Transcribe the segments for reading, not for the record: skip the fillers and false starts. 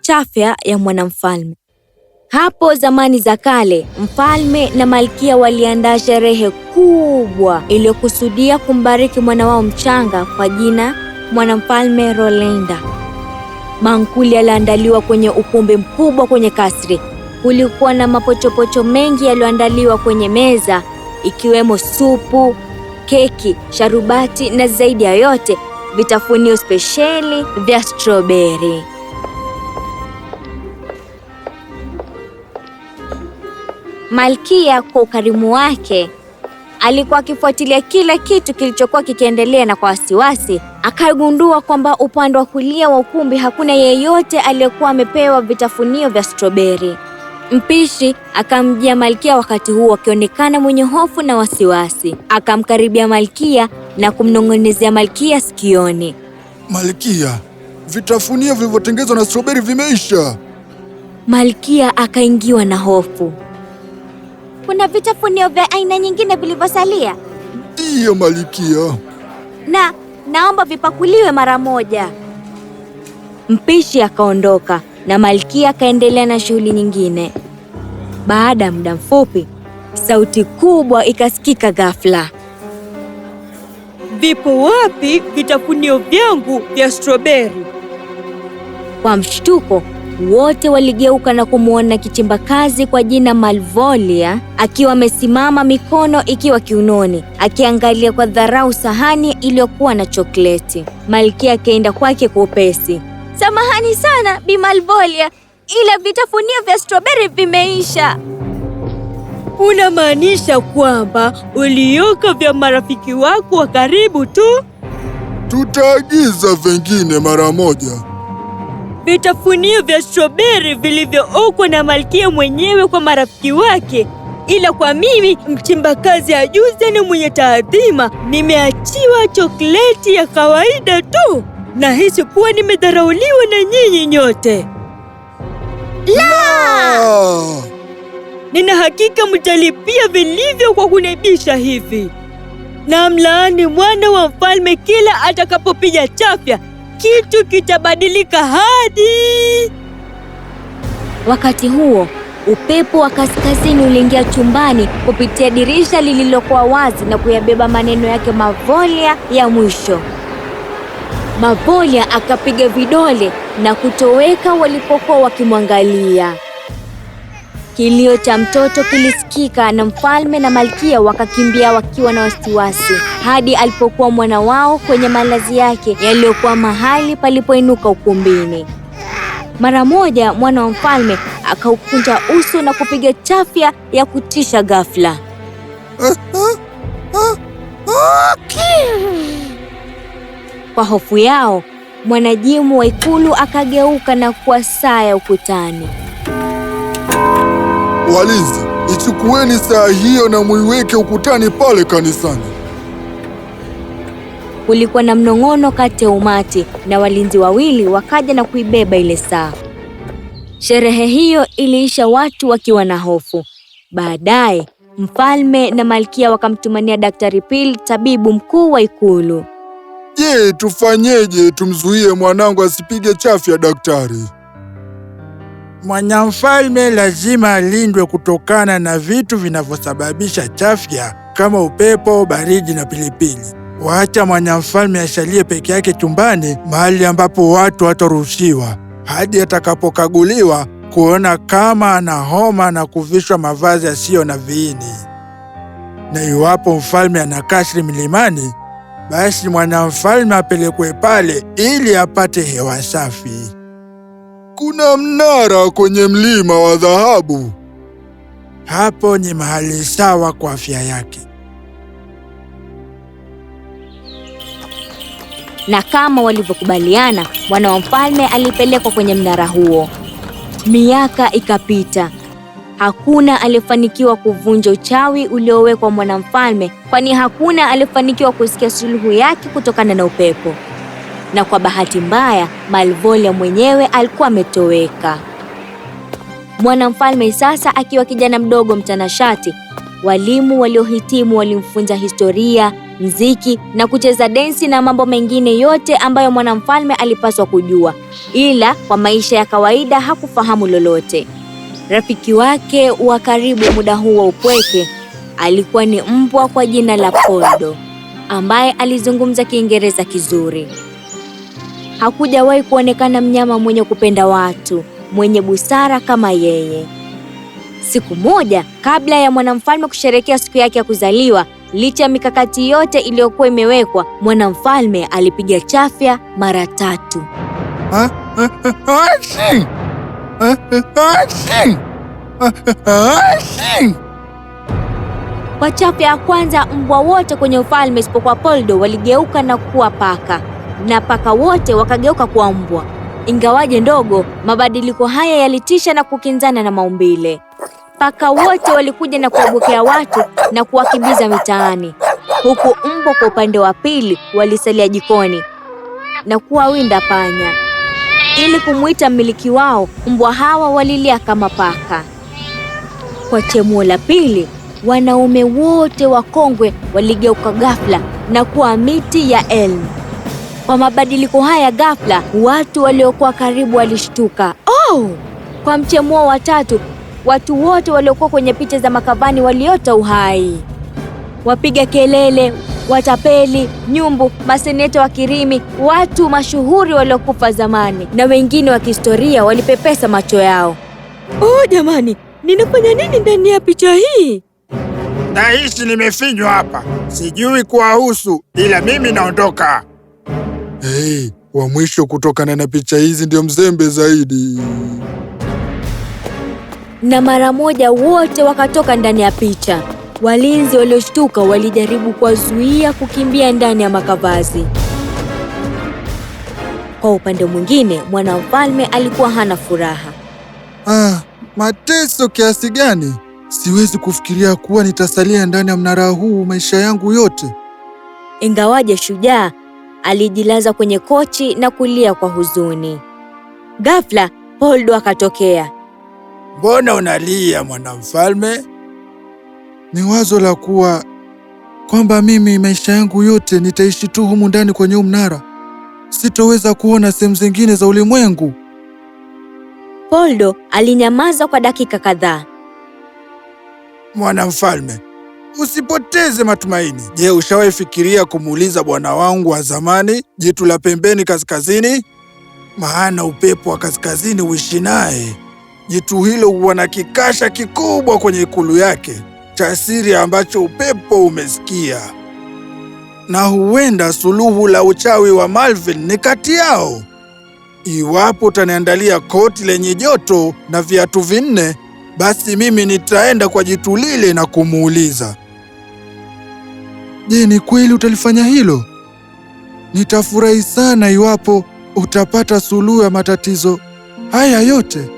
Chafya ya mwanamfalme. Hapo zamani za kale, mfalme na malkia waliandaa sherehe kubwa iliyokusudia kumbariki mwana wao mchanga kwa jina mwanamfalme Rolenda. Mankuli yaliandaliwa kwenye ukumbi mkubwa kwenye kasri. Kulikuwa na mapochopocho mengi yaliyoandaliwa kwenye meza, ikiwemo supu, keki, sharubati na zaidi ya yote, vitafunio spesheli vya strawberry. Malkia kwa ukarimu wake alikuwa akifuatilia kila kitu kilichokuwa kikiendelea, na kwa wasiwasi akagundua kwamba upande wa kulia wa ukumbi hakuna yeyote aliyekuwa amepewa vitafunio vya strawberry. Mpishi akamjia malkia wakati huo akionekana mwenye hofu na wasiwasi. Akamkaribia malkia na kumnong'onezea malkia sikioni. Malkia, vitafunio vilivyotengenezwa na strawberry vimeisha. Malkia akaingiwa na hofu. Kuna vitafunio vya aina nyingine vilivyosalia? Ndiyo malkia. Naomba vipakuliwe mara moja. Mpishi akaondoka na malkia akaendelea na shughuli nyingine. Baada ya muda mfupi, sauti kubwa ikasikika ghafla. Vipo wapi vitafunio vyangu vya strawberry? Kwa mshtuko, wote waligeuka na kumwona kichimbakazi kwa jina Malvolia akiwa amesimama, mikono ikiwa kiunoni, akiangalia kwa dharau sahani iliyokuwa na chokoleti. Malkia akaenda kwake kwa upesi. Samahani sana, Bi Malvolia, ila vitafunio vya strawberry vimeisha. Unamaanisha kwamba ulioka vya marafiki wako wa karibu tu? Tutaagiza vingine mara moja. Vitafunio vya strawberry vilivyookwa na malkia mwenyewe kwa marafiki wake, ila kwa mimi mchimbakazi ajuzi na mwenye taadhima nimeachiwa chokoleti ya kawaida tu. Nahisi kuwa nimedharauliwa na nyinyi nyote. La! Nina hakika mtalipia vilivyo kwa kunibisha hivi. Na mlaani mwana wa mfalme kila atakapopiga chafya, kitu kitabadilika hadi. Wakati huo, upepo wa kaskazini uliingia chumbani kupitia dirisha lililokuwa wazi na kuyabeba maneno yake Malvolia ya mwisho. Malvolia akapiga vidole na kutoweka walipokuwa wakimwangalia. Kilio cha mtoto kilisikika na mfalme na malkia wakakimbia wakiwa na wasiwasi hadi alipokuwa mwana wao kwenye malazi yake yaliyokuwa mahali palipoinuka ukumbini. Mara moja mwana wa mfalme akaukunja uso na kupiga chafya ya kutisha ghafla. Kwa hofu yao, mwanajimu wa ikulu akageuka na kuwa saa ya ukutani. Walinzi, ichukueni saa hiyo na muiweke ukutani pale kanisani. Kulikuwa na mnong'ono kati ya umati na walinzi wawili wakaja na kuibeba ile saa. Sherehe hiyo iliisha watu wakiwa na hofu. Baadaye, mfalme na malkia wakamtumania Daktari Pili, tabibu mkuu wa ikulu. Je, tufanyeje tumzuie mwanangu asipige chafya, daktari? Mwanamfalme lazima alindwe kutokana na vitu vinavyosababisha chafya kama upepo, baridi na pilipili. Waacha mwanamfalme asalie peke yake chumbani, mahali ambapo watu hataruhusiwa, hadi atakapokaguliwa kuona kama ana homa na kuvishwa mavazi yasiyo na viini. Na iwapo mfalme ana kasri milimani, basi mwanamfalme apelekwe pale ili apate hewa safi. Kuna mnara kwenye mlima wa dhahabu. Hapo ni mahali sawa kwa afya yake. Na kama walivyokubaliana, mwana wa mfalme alipelekwa kwenye mnara huo. Miaka ikapita. Hakuna aliyefanikiwa kuvunja uchawi uliowekwa mwanamfalme, kwani hakuna aliyefanikiwa kusikia suluhu yake kutokana na upepo. Na kwa bahati mbaya, Malvolia mwenyewe alikuwa ametoweka. Mwanamfalme sasa akiwa kijana mdogo mtanashati, walimu waliohitimu walimfunza historia, mziki na kucheza densi na mambo mengine yote ambayo mwanamfalme alipaswa kujua, ila kwa maisha ya kawaida hakufahamu lolote. Rafiki wake wa karibu muda huu wa upweke alikuwa ni mbwa kwa jina la Poldo, ambaye alizungumza Kiingereza kizuri. Hakujawahi kuonekana mnyama mwenye kupenda watu, mwenye busara kama yeye. Siku moja, kabla ya mwanamfalme kusherehekea siku yake ya kuzaliwa, licha ya mikakati yote iliyokuwa imewekwa, mwanamfalme alipiga chafya mara 3. Kwa chafya ya kwanza, mbwa wote kwenye ufalme isipokuwa Poldo waligeuka na kuwa paka, na paka wote wakageuka kuwa mbwa. Ingawaje ndogo, mabadiliko haya yalitisha na kukinzana na maumbile. Paka wote walikuja na kuwabokea watu na kuwakimbiza mitaani, huku mbwa kwa upande wa pili walisalia jikoni na kuwawinda panya. Ili kumuita mmiliki wao, mbwa hawa walilia kama paka. Kwa chemuo la pili, wanaume wote wakongwe waligeuka ghafla na kuwa miti ya elm. Kwa mabadiliko haya ghafla, watu waliokuwa karibu walishtuka. Kwa mchemuo wa tatu, watu wote waliokuwa kwenye picha za makavani waliota uhai. Wapiga kelele, watapeli, nyumbu, maseneta wa Kirimi, watu mashuhuri waliokufa zamani na wengine wa kihistoria walipepesa macho yao. Jamani, ninafanya nini ndani ya picha hii? Naishi nimefinywa hapa, sijui kuwahusu, ila mimi naondoka. Wa mwisho kutokana na picha hizi ndio mzembe zaidi. Na mara moja wote wakatoka ndani ya picha. Walinzi walioshtuka walijaribu kuwazuia kukimbia ndani ya makavazi. Kwa upande mwingine, mwanamfalme alikuwa hana furaha. Mateso kiasi gani! Siwezi kufikiria kuwa nitasalia ndani ya mnara huu maisha yangu yote. Ingawaje shujaa, alijilaza kwenye kochi na kulia kwa huzuni. Ghafla, Poldo akatokea. Mbona unalia mwanamfalme? Ni wazo la kwamba mimi maisha yangu yote nitaishi tu humu ndani kwenye huu mnara. Sitoweza kuona sehemu zingine za ulimwengu. Poldo alinyamaza kwa dakika kadhaa. Mwanamfalme, usipoteze matumaini. Je, ushawahi fikiria kumuuliza bwana wangu wa zamani, jitu la pembeni kaskazini? Maana upepo wa kaskazini huishi naye. Jitu hilo huwa na kikasha kikubwa kwenye ikulu yake cha siri ambacho upepo umesikia, na huenda suluhu la uchawi wa Malvin ni kati yao. Iwapo utaniandalia koti lenye joto na viatu 4, basi mimi nitaenda kwa jitu lile na kumuuliza. Je, ni kweli utalifanya hilo? Nitafurahi sana iwapo utapata suluhu ya matatizo haya yote.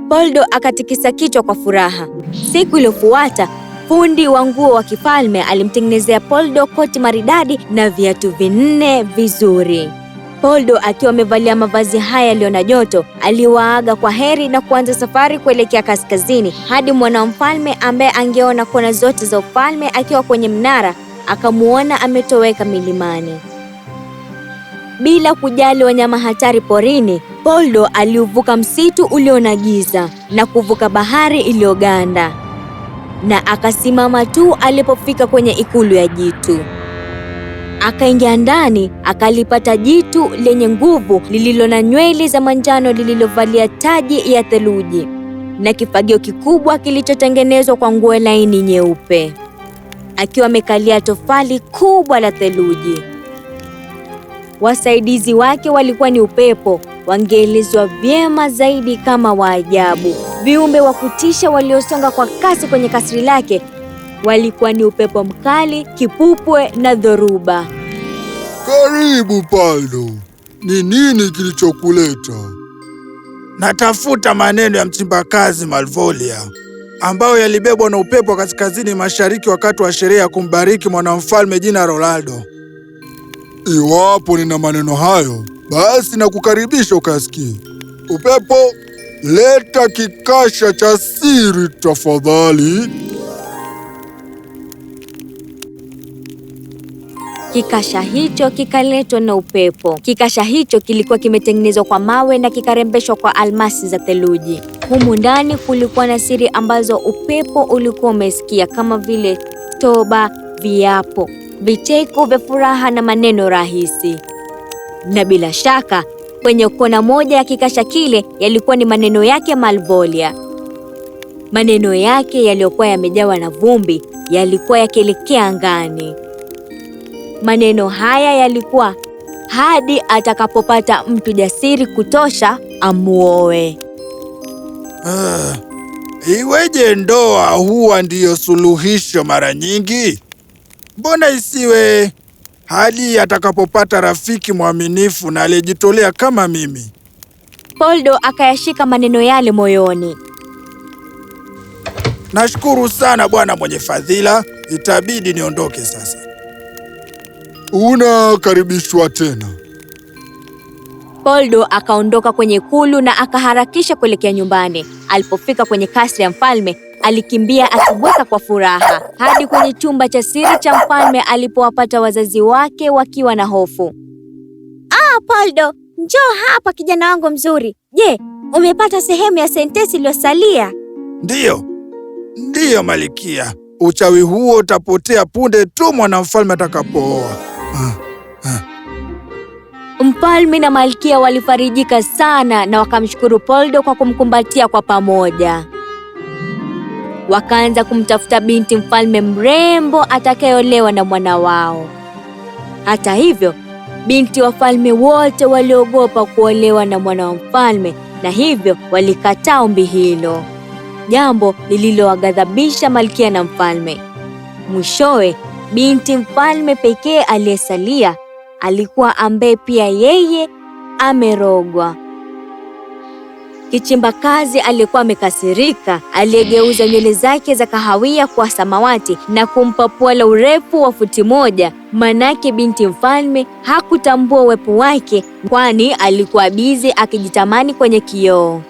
Poldo akatikisa kichwa kwa furaha. Siku iliyofuata, fundi wa nguo wa kifalme alimtengenezea Poldo koti maridadi na viatu 4 vizuri. Poldo akiwa amevalia mavazi haya yaliyo na joto, aliwaaga kwa heri na kuanza safari kuelekea kaskazini hadi mwanamfalme ambaye angeona kona zote za ufalme akiwa kwenye mnara, akamuona ametoweka milimani. Bila kujali wanyama hatari porini, Poldo aliuvuka msitu ulio na giza na kuvuka bahari iliyoganda, na akasimama tu alipofika kwenye ikulu ya jitu. Akaingia ndani, akalipata jitu lenye nguvu lililo na nywele za manjano lililovalia taji ya theluji na kifagio kikubwa kilichotengenezwa kwa nguo laini nyeupe, akiwa amekalia tofali kubwa la theluji. Wasaidizi wake walikuwa ni upepo, wangeelezwa vyema zaidi kama waajabu. Viumbe wa kutisha waliosonga kwa kasi kwenye kasri lake walikuwa ni upepo mkali, kipupwe na dhoruba. Karibu Poldo. Ni nini kilichokuleta? Natafuta maneno ya mchimbakazi Malvolia ambayo yalibebwa na upepo wa kaskazini mashariki wakati wa sherehe ya kumbariki mwanamfalme jina Ronaldo. Iwapo nina maneno hayo, basi nakukaribisha ukasikie. Upepo, leta kikasha cha siri tafadhali. Kikasha hicho kikaletwa na upepo. Kikasha hicho kilikuwa kimetengenezwa kwa mawe na kikarembeshwa kwa almasi za theluji. Humu ndani kulikuwa na siri ambazo upepo ulikuwa umesikia, kama vile toba, viapo, vicheko vya furaha na maneno rahisi. Na bila shaka kwenye kona moja ya kikasha kile yalikuwa ni maneno yake Malvolia. Maneno yake yaliyokuwa yamejawa na vumbi yalikuwa yakielekea angani. Maneno haya yalikuwa hadi atakapopata mtu jasiri kutosha amuoe. Iweje ndoa huwa ndiyo suluhisho mara nyingi? Mbona isiwe hadi atakapopata rafiki mwaminifu na aliyejitolea kama mimi? Poldo akayashika maneno yale moyoni. Nashukuru sana bwana mwenye fadhila, itabidi niondoke sasa. Unakaribishwa tena. Poldo akaondoka kwenye ikulu na akaharakisha kuelekea nyumbani. Alipofika kwenye kasri ya mfalme, alikimbia akibweka kwa furaha hadi kwenye chumba cha siri cha mfalme alipowapata wazazi wake wakiwa na hofu. Poldo, njoo hapa kijana wangu mzuri. Je, umepata sehemu ya sentensi iliyosalia? Ndiyo Malikia. Uchawi huo utapotea punde tu mwanamfalme atakapooa. Mfalme na malkia walifarijika sana na wakamshukuru Poldo kwa kumkumbatia kwa pamoja. Wakaanza kumtafuta binti mfalme mrembo atakayeolewa na mwana wao. Hata hivyo, binti wafalme wote waliogopa kuolewa na mwana wa mfalme na hivyo walikataa ombi hilo, jambo lililowaghadhabisha malkia na mfalme. Mwishowe, binti mfalme pekee aliyesalia alikuwa ambaye pia yeye amerogwa. Kichimbakazi aliyekuwa amekasirika aliyegeuza nywele zake za kahawia kwa samawati na kumpa pua la urefu wa futi moja, manake binti mfalme hakutambua uwepo wake, kwani alikuwa bizi akijitamani kwenye kioo.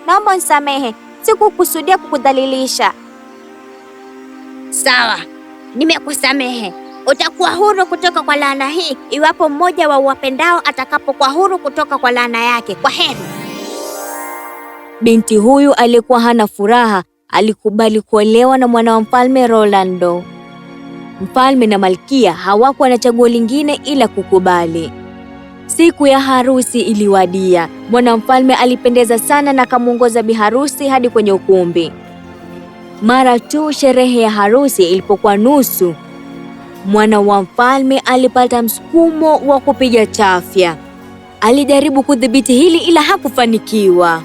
Naomba nisamehe, sikukusudia kukudhalilisha. Sawa, nimekusamehe. Utakuwa huru kutoka kwa laana hii iwapo mmoja wa uwapendao atakapokuwa huru kutoka kwa laana yake. Kwa heri. Binti huyu alikuwa hana furaha, alikubali kuolewa na mwana wa mfalme Rolando. Mfalme na malkia hawakuwa na chaguo lingine ila kukubali. Siku ya harusi iliwadia. Mwana mfalme alipendeza sana na akamuongoza bi harusi hadi kwenye ukumbi. Mara tu sherehe ya harusi ilipokuwa nusu, mwana wa mfalme alipata msukumo wa kupiga chafya. Alijaribu kudhibiti hili ila hakufanikiwa.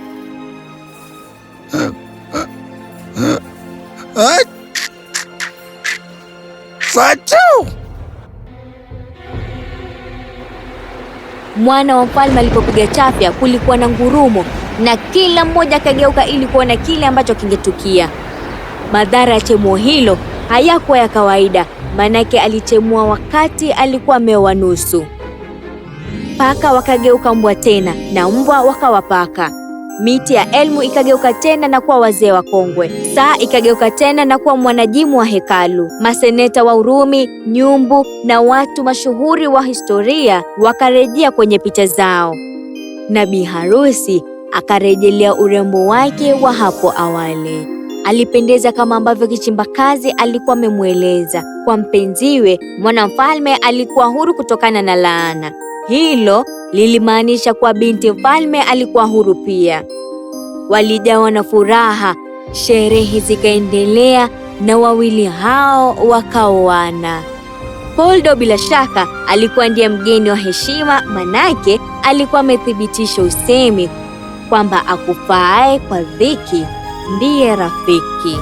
Fatu! Mwana wa mfalme alipopiga chafya, kulikuwa na ngurumo na kila mmoja akageuka ili kuona kile ambacho kingetukia. Madhara ya chemuo hilo hayakuwa ya kawaida, manake alichemua wakati alikuwa ameoa nusu. Paka wakageuka mbwa tena na mbwa wakawa paka. Miti ya elmu ikageuka tena na kuwa wazee wa kongwe. Saa ikageuka tena na kuwa mwanajimu wa hekalu. Maseneta wa Urumi, nyumbu na watu mashuhuri wa historia wakarejea kwenye picha zao. Na bi harusi akarejelea urembo wake wa hapo awali. Alipendeza kama ambavyo kichimbakazi alikuwa amemweleza. Kwa mpenziwe, mwanamfalme alikuwa huru kutokana na laana. Hilo lilimaanisha kuwa binti mfalme alikuwa huru pia. Walijawa na furaha, sherehe zikaendelea na wawili hao wakaoana. Poldo bila shaka alikuwa ndiye mgeni wa heshima, manake alikuwa amethibitisha usemi kwamba akufaaye kwa dhiki ndiye rafiki.